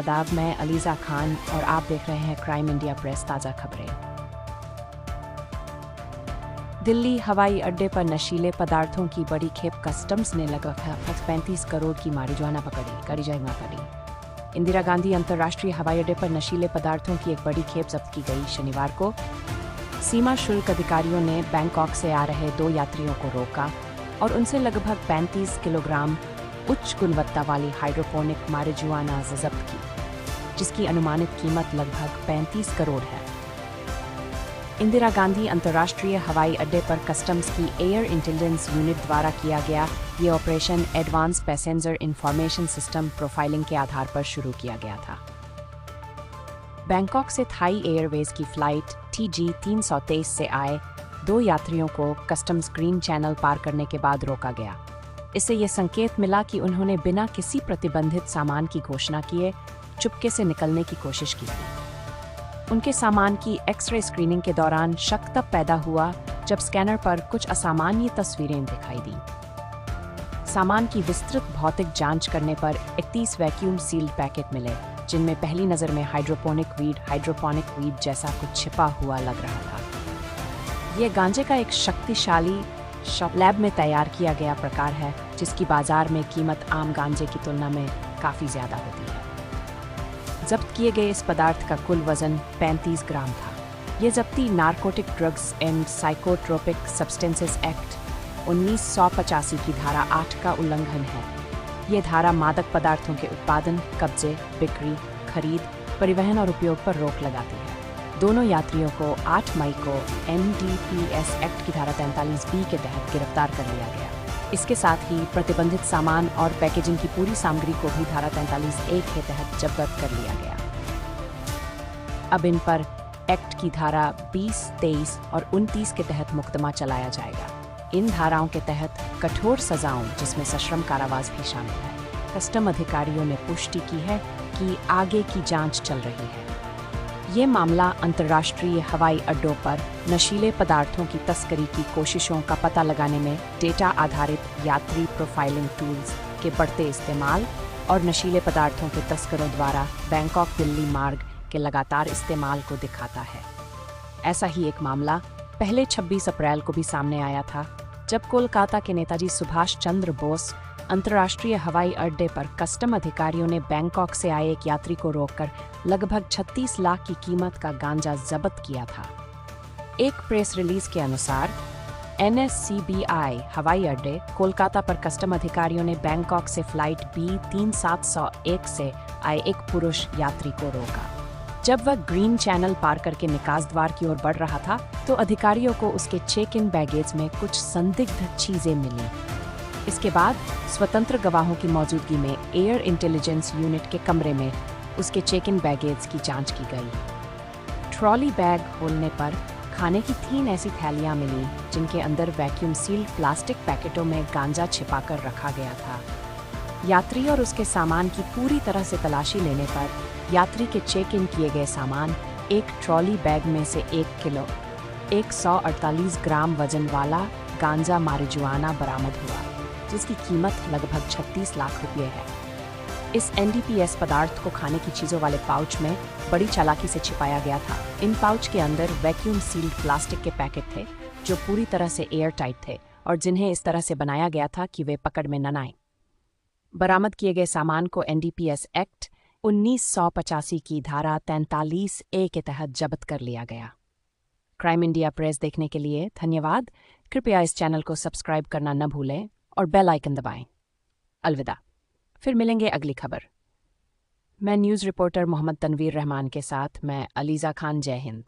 आदाब, मैं अलीज़ा खान और आप देख रहे हैं क्राइम इंडिया प्रेस ताज़ा खबरें। दिल्ली हवाई अड्डे पर नशीले पदार्थों की बड़ी खेप, कस्टम्स ने लगभग 35 करोड़ की मारिजुआना पकड़ी। इंदिरा गांधी अंतर्राष्ट्रीय हवाई अड्डे पर नशीले पदार्थों की एक बड़ी खेप जब्त की गई। शनिवार को सीमा शुल्क अधिकारियों ने बैंकॉक से आ रहे 2 यात्रियों को रोका और उनसे लगभग 35 किलोग्राम उच्च गुणवत्ता वाली हाइड्रोपोनिक मारिजुआना जब्त की, जिसकी अनुमानित कीमत लगभग 35 करोड़ है। इंदिरा गांधी अंतर्राष्ट्रीय हवाई अड्डे पर कस्टम्स की एयर इंटेलिजेंस यूनिट द्वारा किया गया ये operation advance passenger information system profiling के आधार पर शुरू किया गया था। बैंकॉक से थाई एयरवेज की फ्लाइट TG 323 से आए 2 यात्रियों को कस्टम्स ग्रीन चैनल पार करने के बाद रोका गया। इससे ये संकेत मिला कि उन्होंने बिना किसी प्रतिबंधित सामान की घोषणा किए चुपके से निकलने की कोशिश की थी। उनके सामान की एक्सरे स्क्रीनिंग के दौरान शक तब पैदा हुआ जब स्कैनर पर कुछ असामान्य तस्वीरें दिखाई दी। सामान की विस्तृत भौतिक जांच करने पर 31 वैक्यूम सील्ड पैकेट मिले, जिनमें पहली नज़र में हाइड्रोपोनिक वीड जैसा कुछ छिपा हुआ लग रहा था। ये गांजे का एक शक्तिशाली लैब में तैयार किया गया प्रकार है, जिसकी बाजार में कीमत आम गांजे की तुलना में काफ़ी ज़्यादा होती है। जब्त किए गए इस पदार्थ का कुल वजन 35 ग्राम था। ये जब्ती narcotic drugs and psychotropic substances act 1985 की धारा 8 का उल्लंघन है। ये धारा मादक पदार्थों के उत्पादन, कब्जे, बिक्री, खरीद, परिवहन और उपयोग पर रोक लगाती है। दोनों यात्रियों को 8 मई को NDPS एक्ट की धारा 43B के तहत गिरफ्तार कर लिया गया। इसके साथ ही प्रतिबंधित सामान और पैकेजिंग की पूरी सामग्री को भी धारा 43A के तहत जब्त कर लिया गया। अब इन पर एक्ट की धारा 20, 23 और 29 के तहत मुकदमा चलाया जाएगा। इन धाराओं के तहत कठोर सजाओं, जिसमें सश्रम कारावास भी शामिल है। कस्टम अधिकारियों ने पुष्टि की है कि आगे की जांच चल रही है। ये मामला अंतर्राष्ट्रीय हवाई अड्डों पर नशीले पदार्थों की तस्करी की कोशिशों का पता लगाने में डेटा आधारित यात्री प्रोफाइलिंग टूल्स के बढ़ते इस्तेमाल और नशीले पदार्थों के तस्करों द्वारा बैंकॉक दिल्ली मार्ग के लगातार इस्तेमाल को दिखाता है। ऐसा ही एक मामला पहले 26 अप्रैल को भी सामने आया था, जब कोलकाता के नेताजी सुभाष चंद्र बोस अंतर्राष्ट्रीय हवाई अड्डे पर कस्टम अधिकारियों ने बैंकॉक से आए एक यात्री को रोककर लगभग 36 लाख की कीमत का गांजा जब्त किया था। एक प्रेस रिलीज के अनुसार NSCBI हवाई अड्डे कोलकाता पर कस्टम अधिकारियों ने बैंकॉक से फ्लाइट B3701 से आए एक पुरुष यात्री को रोका। जब वह ग्रीन चैनल पार करके निकास द्वार की ओर बढ़ रहा था, तो अधिकारियों को उसके चेक इन बैगेज में कुछ संदिग्ध चीजें मिली। इसके बाद स्वतंत्र गवाहों की मौजूदगी में एयर इंटेलिजेंस यूनिट के कमरे में उसके चेक इन बैगेज की जांच की गई। ट्रॉली बैग खोलने पर खाने की 3 ऐसी थैलियां मिली, जिनके अंदर वैक्यूम सील्ड प्लास्टिक पैकेटों में गांजा छिपाकर रखा गया था। यात्री और उसके सामान की पूरी तरह से तलाशी लेने पर यात्री के चेक इन किए गए सामान एक ट्रॉली बैग में से 1 किलो 148 ग्राम वजन वाला गांजा मारिजुआना बरामद हुआ, जिसकी कीमत लगभग 36 लाख रुपये है। इस NDPS पदार्थ को खाने की चीज़ों वाले पाउच में बड़ी चालाकी से छिपाया गया था। इन पाउच के अंदर वैक्यूम सील्ड प्लास्टिक के पैकेट थे, जो पूरी तरह से एयर टाइट थे और जिन्हें इस तरह से बनाया गया था कि वे पकड़ में न आए। बरामद किए गए सामान को NDPS एक्ट 1985 की धारा 43A के तहत जब्त कर लिया गया। क्राइम इंडिया प्रेस देखने के लिए धन्यवाद। कृपया इस चैनल को सब्सक्राइब करना न भूलें और बेल आइकन दबाएं। अलविदा, फिर मिलेंगे अगली खबर। मैं न्यूज़ रिपोर्टर मोहम्मद तनवीर रहमान के साथ मैं अलीज़ा खान। जय हिंद।